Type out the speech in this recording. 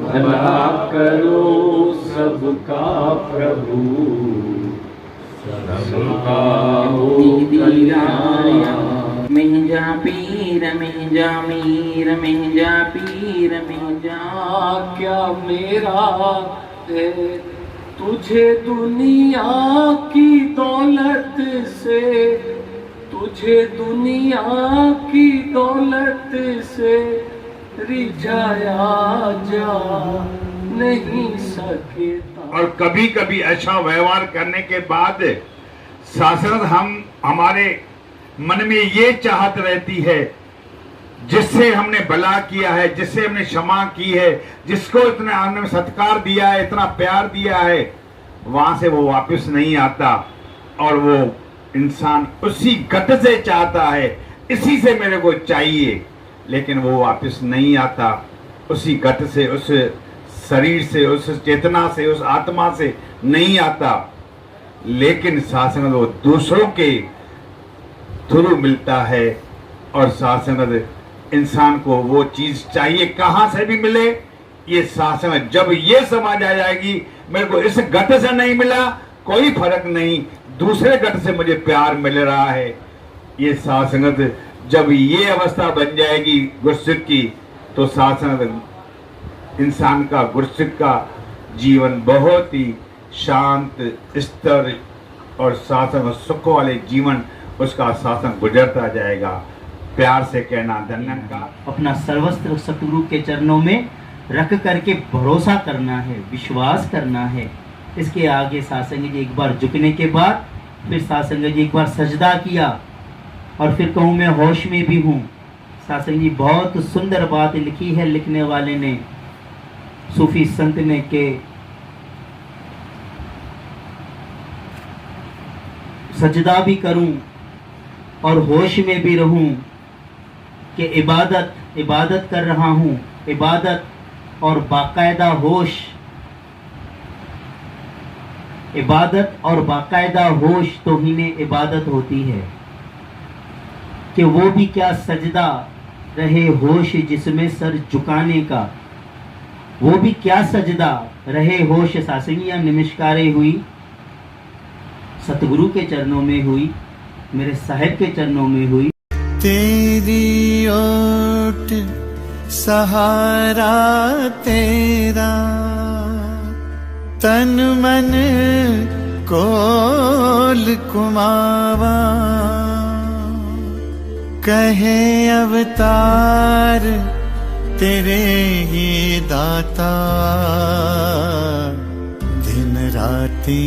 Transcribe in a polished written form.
भला करो सबका प्रभु, सबका हो कल्याण। मेहजा पीर मेहजा मीर मेहजा पीर मेहजा। क्या मेरा है तुझे दुनिया की दौलत से, तुझे दुनिया की दौलत से रिझाया जा नहीं सकेता। और कभी कभी ऐसा व्यवहार करने के बाद शास्त्र हमारे मन में ये चाहत रहती है, जिससे हमने भला किया है, जिससे हमने क्षमा की है, जिसको इतना हमने सत्कार दिया है, इतना प्यार दिया है, वहां से वो वापस नहीं आता और वो इंसान उसी गत से चाहता है, इसी से मेरे को चाहिए, लेकिन वो वापस नहीं आता उसी गत से, उस शरीर से, उस चेतना से, उस आत्मा से नहीं आता। लेकिन शासन वो दूसरों के थ्रू मिलता है और शासन इंसान को वो चीज चाहिए, कहां से भी मिले। ये शासन जब ये समझ आ जाएगी मेरे को इस गट से नहीं मिला, कोई फर्क नहीं, दूसरे गट से मुझे प्यार मिल रहा है, ये शासन जब ये अवस्था बन जाएगी गुरसिक की, तो शासन इंसान का, गुरसिक का जीवन बहुत ही शांत स्तर और शासन सुख वाले जीवन उसका शासन गुजरता जाएगा। प्यार से कहना धन्यन का। अपना सर्वस्त्र सतगुरु के चरणों में रख करके भरोसा करना है, विश्वास करना है। इसके आगे सासंग जी एक बार झुकने के बाद फिर सासंग जी एक बार सजदा किया और फिर कहूँ मैं होश में भी हूँ। सासंग जी बहुत सुंदर बात लिखी है लिखने वाले ने, सूफी संत ने, के सजदा भी करूं और होश में भी रहूं कि इबादत कर रहा हूं, इबादत और बाकायदा होश, इबादत और बाकायदा होश तो ही में इबादत होती है। कि वो भी क्या सजदा रहे होश जिसमें सर झुकाने का, वो भी क्या सजदा रहे होश। सासंगियां नमस्कारें हुई, सतगुरु के चरणों में हुई, मेरे साहिब के चरणों में हुई। तेरी ओट सहारा तेरा, तन मन कोल कुमावा, कहे अवतार तेरे ही दाता, दिन राती